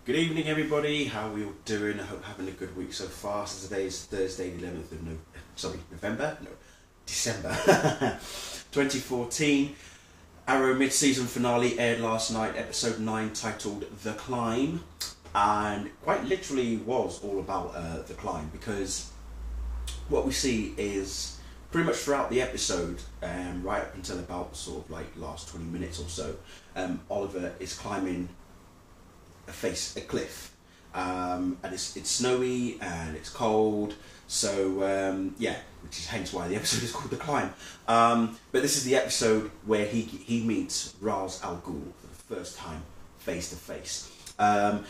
Good evening, everybody. How are we all doing? I hope having a good week so far. So today is Thursday, the 11th of November? No, December 2014. Arrow mid-season finale aired last night, episode 9, titled The Climb, and quite literally was all about the climb, because what we see is pretty much throughout the episode, right up until about sort of like last 20 minutes or so, Oliver is climbing a cliff, and it's snowy and it's cold, so yeah, which is hence why the episode is called The Climb. But this is the episode where he meets Ra's al Ghul for the first time face to face. Can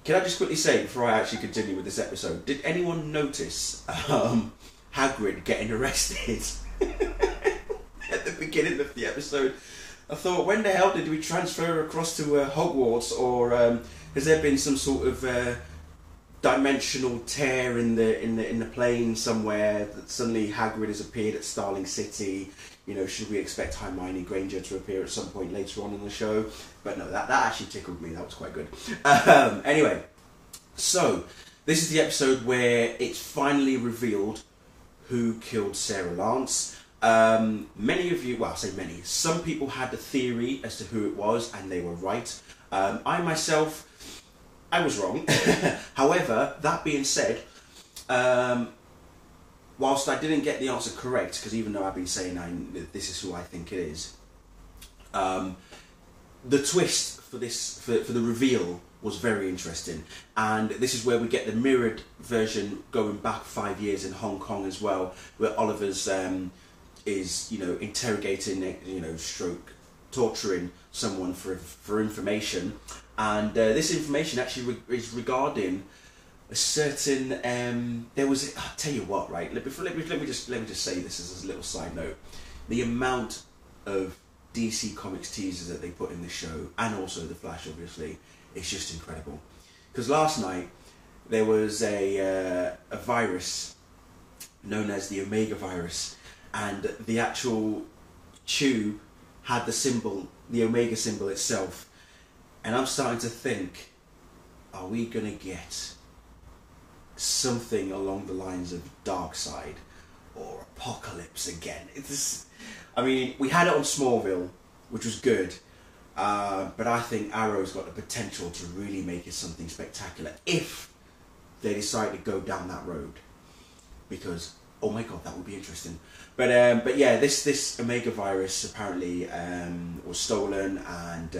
I just quickly say, before I actually continue with this episode, did anyone notice Hagrid getting arrested at the beginning of the episode? I thought, when the hell did we transfer across to Hogwarts, or has there been some sort of dimensional tear in the plane somewhere that suddenly Hagrid has appeared at Starling City? You know, should we expect Hermione Granger to appear at some point later on in the show? But no, that actually tickled me. That was quite good. Anyway, so this is the episode where it's finally revealed who killed Sarah Lance. Many of you, well, I say many, some people had a theory as to who it was, and they were right. I myself, I was wrong. However, that being said, whilst I didn't get the answer correct, because even though I've been saying this is who I think it is, the twist for this, for the reveal, was very interesting, and this is where we get the mirrored version going back 5 years in Hong Kong as well, where Oliver's is, you know, interrogating, you know, stroke torturing someone for information, and this information actually is regarding a certain there was, I'll tell you what, right, let me just say this as a little side note. The amount of DC Comics teasers that they put in this show, and also The Flash obviously, it's just incredible. Because last night there was a virus known as the Omega virus, and the actual tube had the symbol, the Omega symbol itself, and I'm starting to think, are we gonna get something along the lines of Darkseid or Apocalypse again? I mean, we had it on Smallville, which was good, but I think Arrow's got the potential to really make it something spectacular if they decide to go down that road, because oh my god, that would be interesting. But yeah, this Omega virus apparently was stolen, and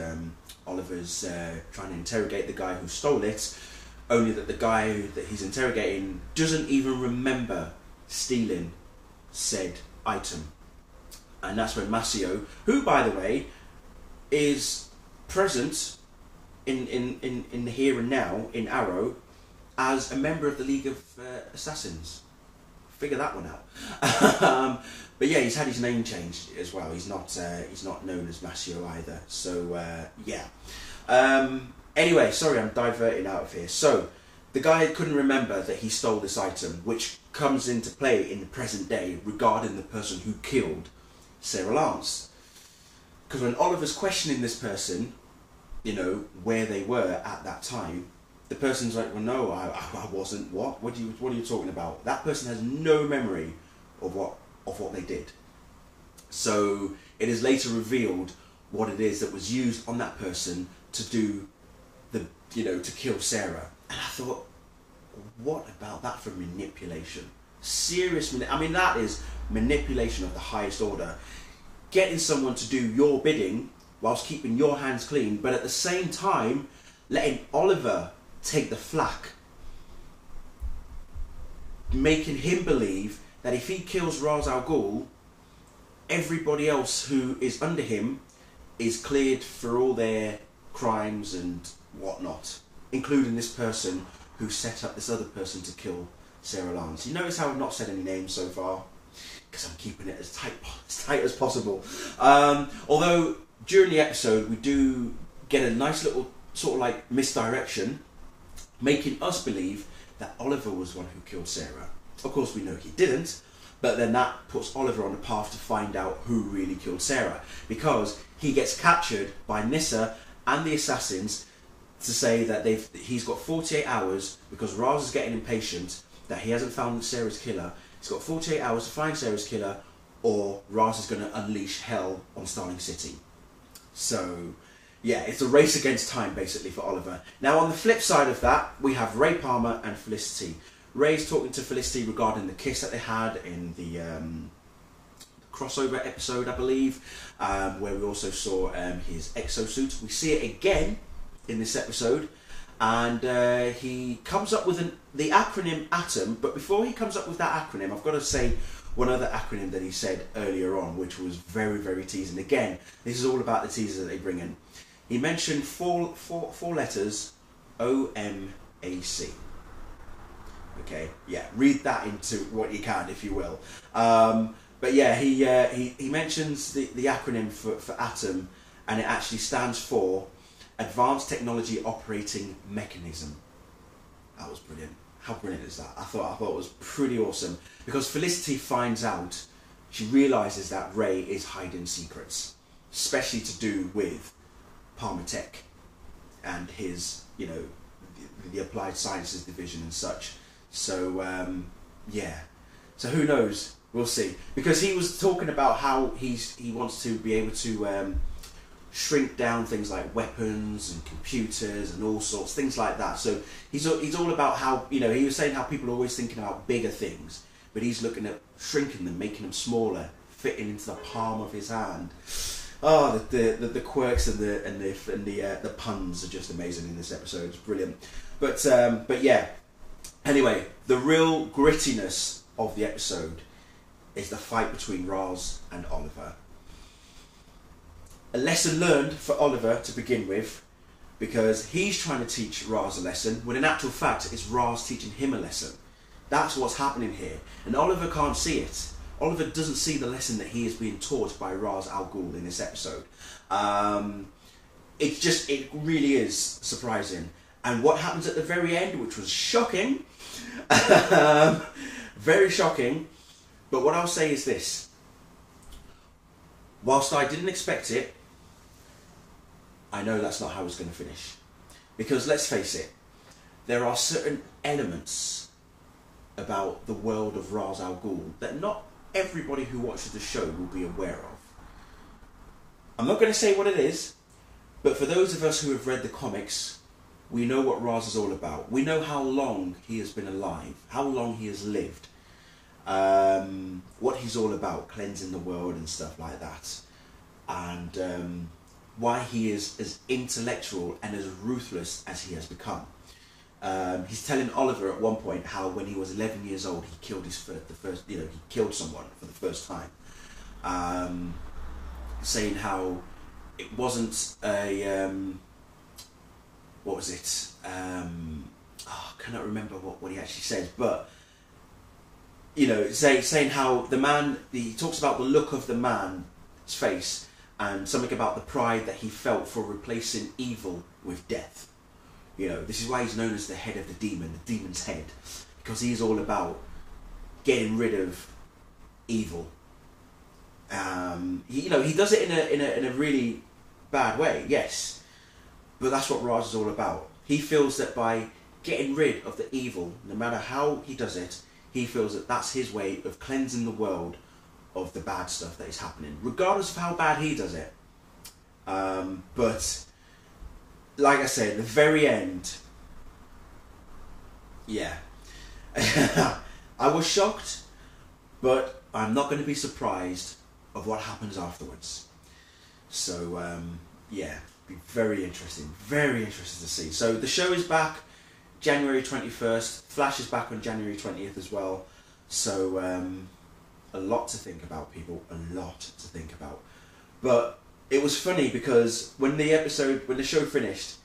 Oliver's trying to interrogate the guy who stole it, only that the guy that he's interrogating doesn't even remember stealing said item. And that's when Masio, who by the way is present in the here and now in Arrow as a member of the League of Assassins. Figure that one out. But yeah, he's had his name changed as well. He's not known as Masio either. So yeah. Anyway, sorry, I'm diverting out of here. So the guy couldn't remember that he stole this item, which comes into play in the present day regarding the person who killed Sarah Lance. Because when Oliver's questioning this person, you know, where they were at that time, the person's like, well, no, I wasn't. What are you talking about? That person has no memory of what they did. So it is later revealed what it is that was used on that person to do to kill Sarah. And I thought, what about that for manipulation? Serious I mean, that is manipulation of the highest order. Getting someone to do your bidding whilst keeping your hands clean, but at the same time letting Oliver take the flak, making him believe that if he kills Ra's al Ghul, everybody else who is under him is cleared for all their crimes and whatnot, including this person who set up this other person to kill Sarah Lance. You notice how I've not said any names so far? Because I'm keeping it as tight as possible. Although during the episode we do get a nice little sort of like misdirection, making us believe that Oliver was the one who killed Sarah. Of course we know he didn't, but then that puts Oliver on the path to find out who really killed Sarah, because he gets captured by Nyssa and the assassins to say that he's got 48 hours because Ra's is getting impatient that he hasn't found Sarah's killer. He's got 48 hours to find Sarah's killer, or Ra's is going to unleash hell on Starling City. So, yeah, it's a race against time, basically, for Oliver. Now, on the flip side of that, we have Ray Palmer and Felicity. Ray's talking to Felicity regarding the kiss that they had in the crossover episode, I believe, where we also saw his exosuit. We see it again in this episode, and he comes up with the acronym ATOM, but before he comes up with that acronym, I've got to say one other acronym that he said earlier on, which was very, very teasing. Again, this is all about the teasers that they bring in. He mentioned four letters, OMAC. Okay, yeah, read that into what you can, if you will. But yeah, he mentions the acronym for ATOM, and it actually stands for Advanced Technology Operating Mechanism. That was brilliant. How brilliant is that? I thought it was pretty awesome, because Felicity finds out, she realises that Ray is hiding secrets, especially to do with Palmer Tech and his, you know, the Applied Sciences division and such. So yeah, so who knows? We'll see, because he was talking about how he wants to be able to shrink down things like weapons and computers and all sorts, things like that. So he's all about how, you know, he was saying how people are always thinking about bigger things, but he's looking at shrinking them, making them smaller, fitting into the palm of his hand. Oh, the quirks and the puns are just amazing in this episode. It's brilliant. But yeah. Anyway, the real grittiness of the episode is the fight between Raz and Oliver. A lesson learned for Oliver to begin with, because he's trying to teach Raz a lesson, when in actual fact it's Raz teaching him a lesson. That's what's happening here, and Oliver can't see it. Oliver doesn't see the lesson that he is being taught by Raz Al Ghul in this episode. It really is surprising. And what happens at the very end, which was shocking, very shocking, but what I'll say is this: whilst I didn't expect it, I know that's not how it's going to finish. Because let's face it, there are certain elements about the world of Raz Al Ghul that not everybody who watches the show will be aware of. I'm not going to say what it is, but for those of us who have read the comics, we know what Raz is all about. We know how long he has been alive, how long he has lived, what he's all about, cleansing the world and stuff like that, and why he is as intellectual and as ruthless as he has become. He's telling Oliver at one point how when he was 11 years old he killed he killed someone for the first time, saying how it wasn't a what was it? I cannot remember what he actually says, but you know, saying how the man, he talks about the look of the man's face and something about the pride that he felt for replacing evil with death. You know, this is why he's known as the head of the demon, the demon's head, because he's all about getting rid of evil. He does it in a really bad way, yes, but that's what Raz is all about. He feels that by getting rid of the evil, no matter how he does it, he feels that that's his way of cleansing the world of the bad stuff that is happening, regardless of how bad he does it. But like I said, the very end, yeah, I was shocked, but I'm not going to be surprised of what happens afterwards. So yeah, be very interesting to see. So the show is back January 21st. Flash is back on January 20th as well. So a lot to think about, people, a lot to think about. But it was funny because when the show finished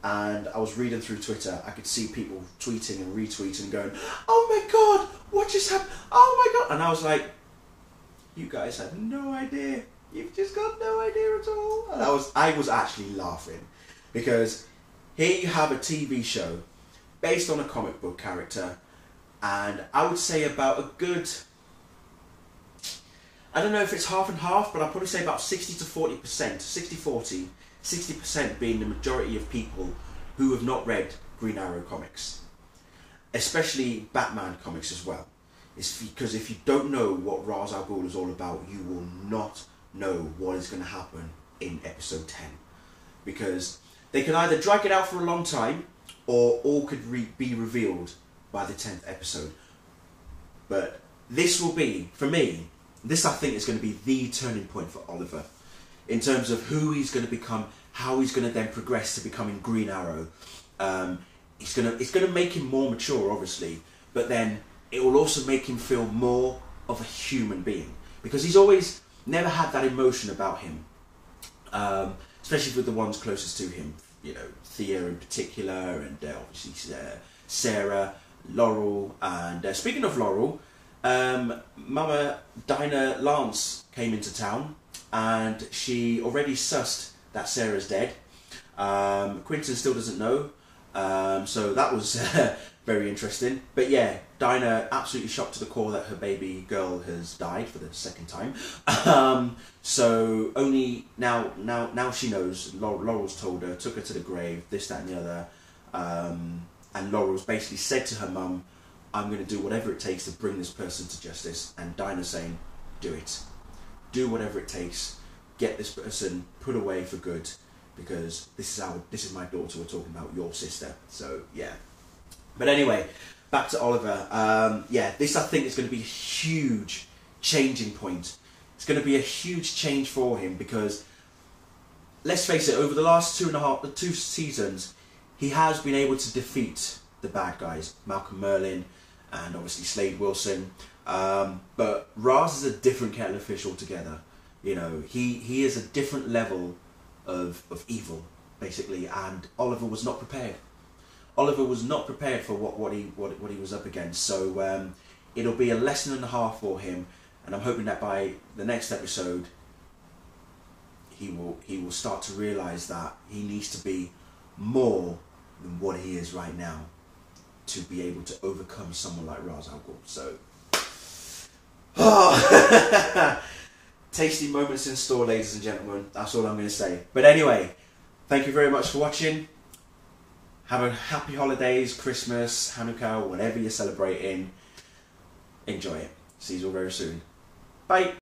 and I was reading through Twitter, I could see people tweeting and retweeting and going, "Oh my god, what just happened? Oh my god!" And I was like, "You guys had no idea. You've just got no idea at all." And I was actually laughing, because here you have a TV show based on a comic book character, and I would say about a good, I don't know if it's half and half, but I'll probably say about 60 to 40%, 60-40, 60% being the majority of people who have not read Green Arrow comics, especially Batman comics as well. It's because if you don't know what Ra's al Ghul is all about, you will not know what is going to happen in episode 10. Because they can either drag it out for a long time, or all could be revealed by the 10th episode. But this will be, for me, this I think is going to be the turning point for Oliver. In terms of who he's going to become, how he's going to then progress to becoming Green Arrow. It's going to make him more mature, obviously, but then it will also make him feel more of a human being, because he's always never had that emotion about him, especially with the ones closest to him, you know, Thea in particular, and obviously Sarah, Laurel, and speaking of Laurel, Mama Dinah Lance came into town, and she already sussed that Sarah's dead. Quentin still doesn't know, so that was very interesting. But yeah, Dinah absolutely shocked to the core that her baby girl has died for the second time. So only now she knows. Laurel's told her, took her to the grave, this, that, and the other. And Laurel's basically said to her mum, "I'm going to do whatever it takes to bring this person to justice." And Dinah's saying, "Do it. Do whatever it takes. Get this person put away for good, because this is my daughter we're talking about, your sister." So yeah. But anyway, back to Oliver. Yeah, this I think is going to be a huge changing point. It's going to be a huge change for him, because let's face it, over the last two seasons, he has been able to defeat the bad guys, Malcolm Merlyn and obviously Slade Wilson. But Ra's is a different kettle of fish altogether. You know, he is a different level of evil, basically, and Oliver was not prepared. Oliver was not prepared for what he was up against. So it'll be a lesson and a half for him, and I'm hoping that by the next episode he will start to realise that he needs to be more than what he is right now to be able to overcome someone like Ra's al Ghul. So, tasty moments in store, ladies and gentlemen. That's all I'm going to say. But anyway, thank you very much for watching. Have a happy holidays, Christmas, Hanukkah, whatever you're celebrating. Enjoy it. See you all very soon. Bye.